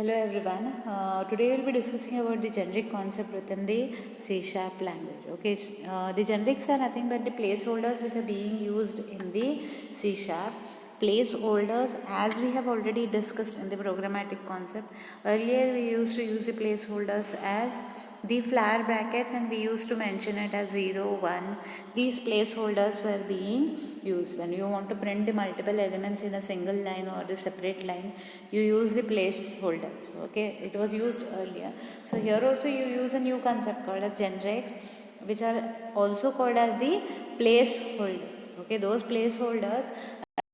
Hello everyone. Today we'll be discussing about the generic concept within the C# language. Okay, the generics are nothing but the placeholders which are being used in the C#. Placeholders, as we have already discussed in the programmatic concept, earlier we used to use the placeholders as the flower brackets and we used to mention it as 0, 1. These placeholders were being used. When you want to print the multiple elements in a single line or the separate line, you use the placeholders. Okay, it was used earlier. So here also you use a new concept called as generics, which are also called as the placeholders. Okay, those placeholders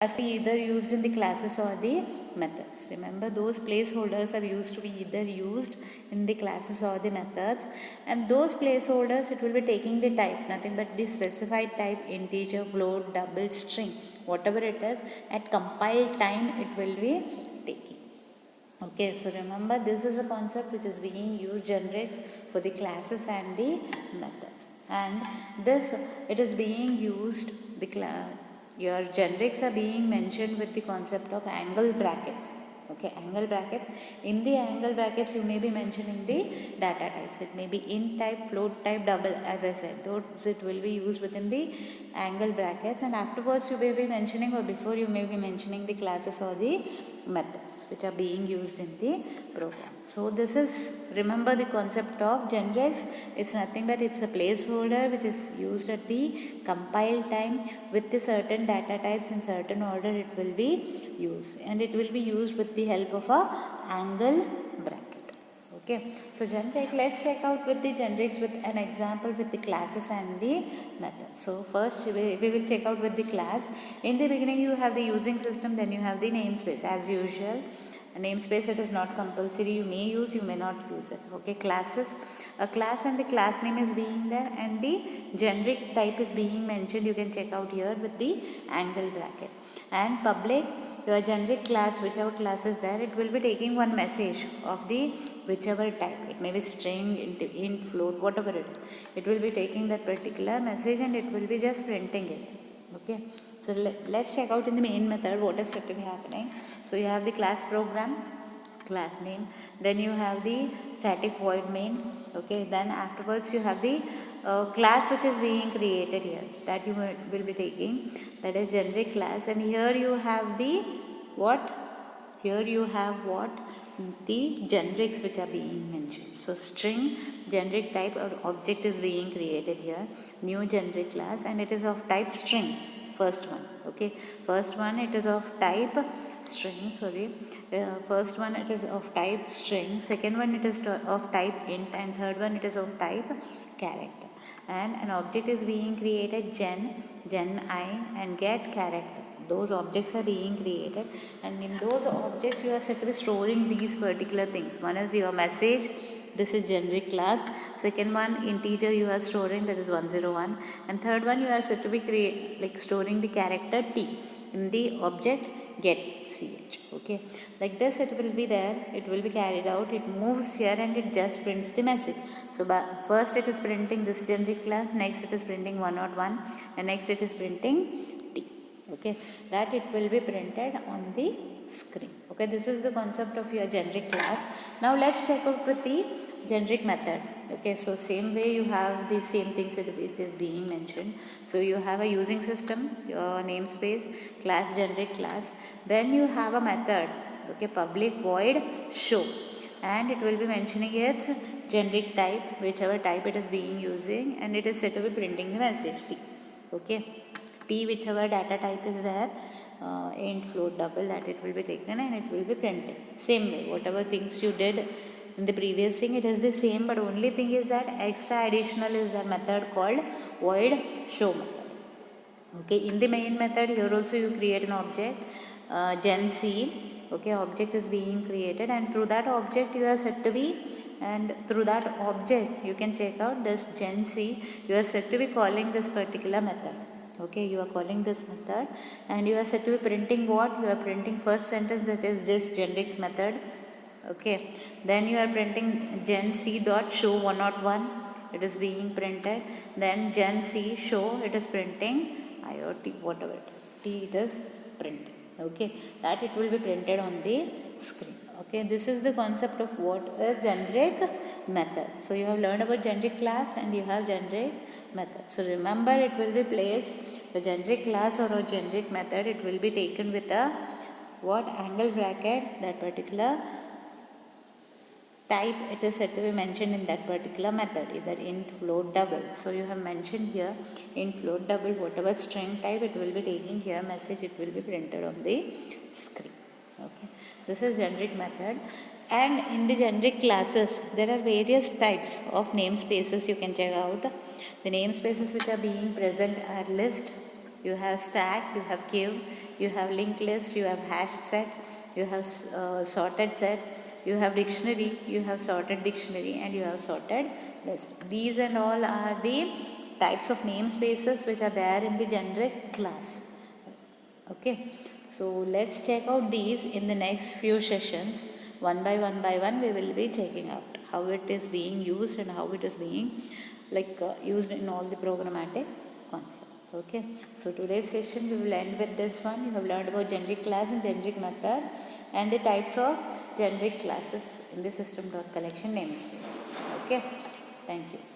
as be either used in the classes or the methods. Remember, those placeholders are used to be either used in the classes or the methods, and those placeholders, it will be taking the type, nothing but the specified type, integer, float, double, string, whatever it is, at compile time it will be taking. Okay, so remember, this is a concept which is being used generics for the classes and the methods, and this it is being used your generics are being mentioned with the concept of angle brackets. Okay, angle brackets. In the angle brackets, you may be mentioning the data types. It may be int type, float type, double, as I said. Those it will be used within the angle brackets, and afterwards you may be mentioning, or before you may be mentioning the classes or the methods which are being used in the program. So this is, remember the concept of generics. It's nothing but it's a placeholder which is used at the compile time with the certain data types in certain order it will be used, and it will be used with the help of a angle bracket. Okay, so generic, let's check out with the generics with an example with the classes and the methods. So first we will check out with the class. In the beginning you have the using system, then you have the namespace. As usual, a namespace, it is not compulsory, you may use, you may not use it. Okay, classes, a class and the class name is being there, and the generic type is being mentioned. You can check out here with the angle bracket. And public, your generic class, whichever class is there, it will be taking one message of the whichever type. It may be string, int, float, whatever it is. It will be taking that particular message and it will be just printing it. Okay, so let's check out in the main method what is set to be happening. So you have the class program, class name, then you have the static void main. Okay, then afterwards you have the class which is being created here, that you will be taking, that is generic class, and here you have the what? Here you have what? The generics which are being mentioned. So string, generic type or object is being created here, new generic class, and it is of type string. First one. Okay, first one it is of type string, sorry. First one it is of type string, second one it is of type int, and third one it is of type character. And an object is being created, gen I, and get character. Those objects are being created, and in those objects you are set to be storing these particular things. One is your message, this is generic class. Second one, integer you are storing, that is 101. And third one, you are set to be storing the character t in the object get ch. Okay, like this it will be there, it will be carried out, it moves here and it just prints the message. So first it is printing this generic class, next it is printing 101, and next it is printing t. Okay, that it will be printed on the screen. Okay, this is the concept of your generic class. Now let's check out with the generic method. Okay, so same way you have the same things it is being mentioned. So you have a using system, your namespace, class, generic class, then you have a method. Okay, public void show, and it will be mentioning its generic type, whichever type it is being using, and it is set to be printing the message t. Okay, t whichever data type is there, int, float, double, that it will be taken and it will be printed. Same way, whatever things you did in the previous thing, it is the same, but only thing is that extra additional is the method called void show method. Okay, in the main method here also you create an object, gen c. Okay, object is being created, and through that object you are set to be, and through that object you can check out this gen c, you are set to be calling this particular method. Okay, you are calling this method, and you are set to be printing what? You are printing first sentence, that is this generic method. Okay, then you are printing gen c dot show 101, it is being printed. Then gen c show, it is printing I or t, whatever it is, t it is printing. Okay, that it will be printed on the screen. Okay, this is the concept of what is generic method. So you have learned about generic class and you have generic method. So remember, it will be placed, the generic class or a generic method, it will be taken with a what angle bracket, that particular type it is said to be mentioned in that particular method, either int, float, double. So you have mentioned here int, float, double, whatever string type it will be taking here message, it will be printed on the screen. Okay, this is generic method. And in the generic classes there are various types of namespaces you can check out. The namespaces which are being present are list, you have stack, you have queue, you have linked list, you have hash set, you have sorted set, you have dictionary, you have sorted dictionary, and you have sorted list. These and all are the types of namespaces which are there in the generic class. Okay, so let's check out these in the next few sessions. One by one we will be checking out how it is being used and how it is being used in all the programmatic concepts. Okay, so today's session we will end with this one. You have learned about generic class and generic method and the types of generic classes in the system.collection namespace. Okay, thank you.